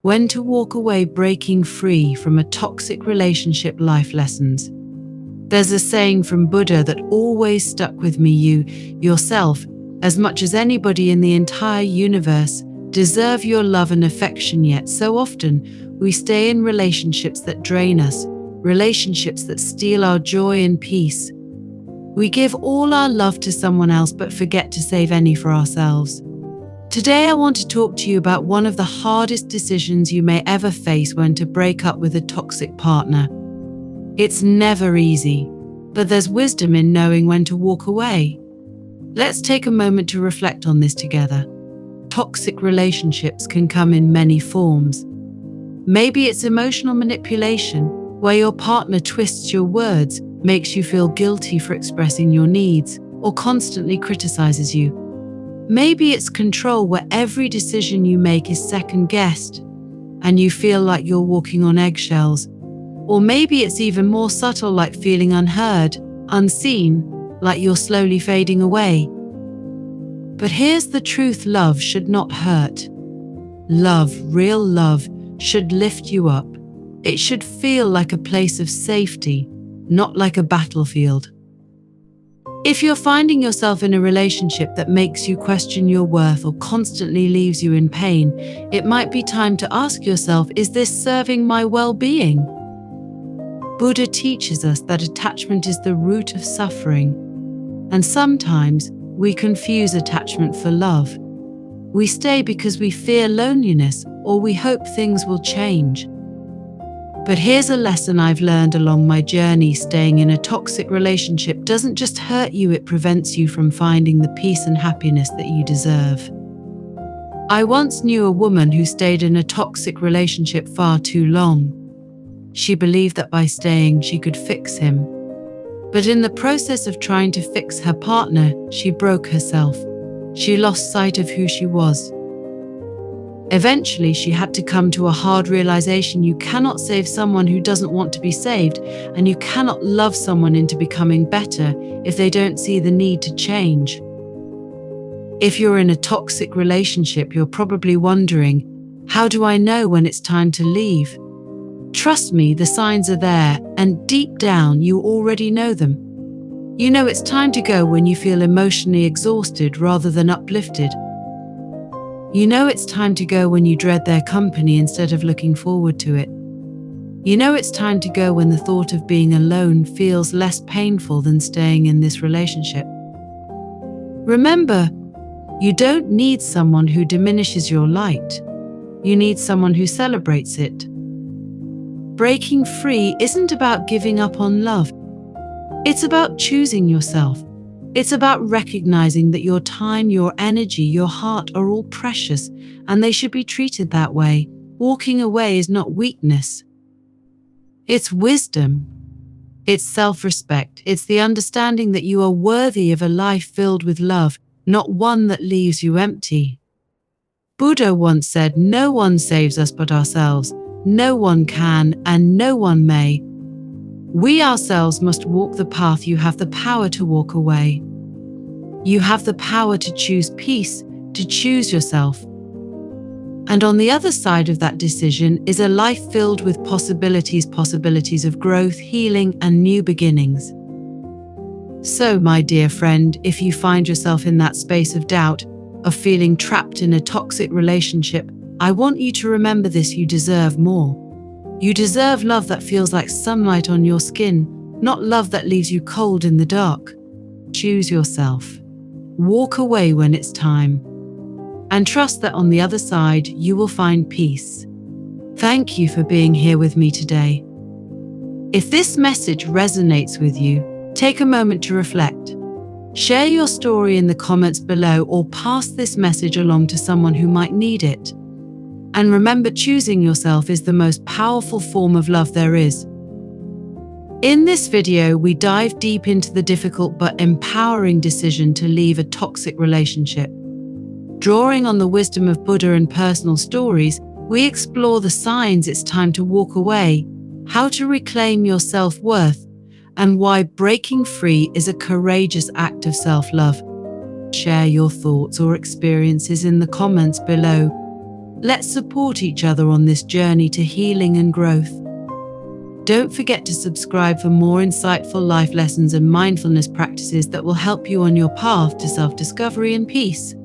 When to walk away, breaking free from a toxic relationship life lessons. There's a saying from Buddha that always stuck with me: you, yourself, as much as anybody in the entire universe, deserve your love and affection. Yet so often, we stay in relationships that drain us, relationships that steal our joy and peace. We give all our love to someone else but forget to save any for ourselves. Today I want to talk to you about one of the hardest decisions you may ever face: when to break up with a toxic partner. It's never easy, but there's wisdom in knowing when to walk away. Let's take a moment to reflect on this together. Toxic relationships can come in many forms. Maybe it's emotional manipulation, where your partner twists your words, makes you feel guilty for expressing your needs, or constantly criticizes you. Maybe it's control, where every decision you make is second-guessed, and you feel like you're walking on eggshells. Or maybe it's even more subtle, like feeling unheard, unseen, like you're slowly fading away. But here's the truth: love should not hurt. Love, real love, should lift you up. It should feel like a place of safety, not like a battlefield. If you're finding yourself in a relationship that makes you question your worth or constantly leaves you in pain, it might be time to ask yourself, is this serving my well-being? Buddha teaches us that attachment is the root of suffering, and sometimes we confuse attachment for love. We stay because we fear loneliness, or we hope things will change. But here's a lesson I've learned along my journey: staying in a toxic relationship doesn't just hurt you, it prevents you from finding the peace and happiness that you deserve. I once knew a woman who stayed in a toxic relationship far too long. She believed that by staying she could fix him. But in the process of trying to fix her partner, she broke herself. She lost sight of who she was. Eventually, she had to come to a hard realization: you cannot save someone who doesn't want to be saved, and you cannot love someone into becoming better if they don't see the need to change. If you're in a toxic relationship, you're probably wondering, how do I know when it's time to leave? Trust me, the signs are there, and deep down you already know them. You know it's time to go when you feel emotionally exhausted rather than uplifted. You know it's time to go when you dread their company instead of looking forward to it. You know it's time to go when the thought of being alone feels less painful than staying in this relationship. Remember, you don't need someone who diminishes your light. You need someone who celebrates it. Breaking free isn't about giving up on love. It's about choosing yourself. It's about recognizing that your time, your energy, your heart are all precious, and they should be treated that way. Walking away is not weakness. It's wisdom. It's self-respect. It's the understanding that you are worthy of a life filled with love, not one that leaves you empty. Buddha once said, "No one saves us but ourselves. No one can, and no one may." We ourselves must walk the path. You have the power to walk away. You have the power to choose peace, to choose yourself. And on the other side of that decision is a life filled with possibilities of growth, healing, and new beginnings. So, my dear friend, if you find yourself in that space of doubt, of feeling trapped in a toxic relationship, I want you to remember this: you deserve more. You deserve love that feels like sunlight on your skin, not love that leaves you cold in the dark. Choose yourself. Walk away when it's time. And trust that on the other side, you will find peace. Thank you for being here with me today. If this message resonates with you, take a moment to reflect. Share your story in the comments below, or pass this message along to someone who might need it. And remember, choosing yourself is the most powerful form of love there is. In this video, we dive deep into the difficult but empowering decision to leave a toxic relationship. Drawing on the wisdom of Buddha and personal stories, we explore the signs it's time to walk away, how to reclaim your self-worth, and why breaking free is a courageous act of self-love. Share your thoughts or experiences in the comments below. Let's support each other on this journey to healing and growth. Don't forget to subscribe for more insightful life lessons and mindfulness practices that will help you on your path to self-discovery and peace.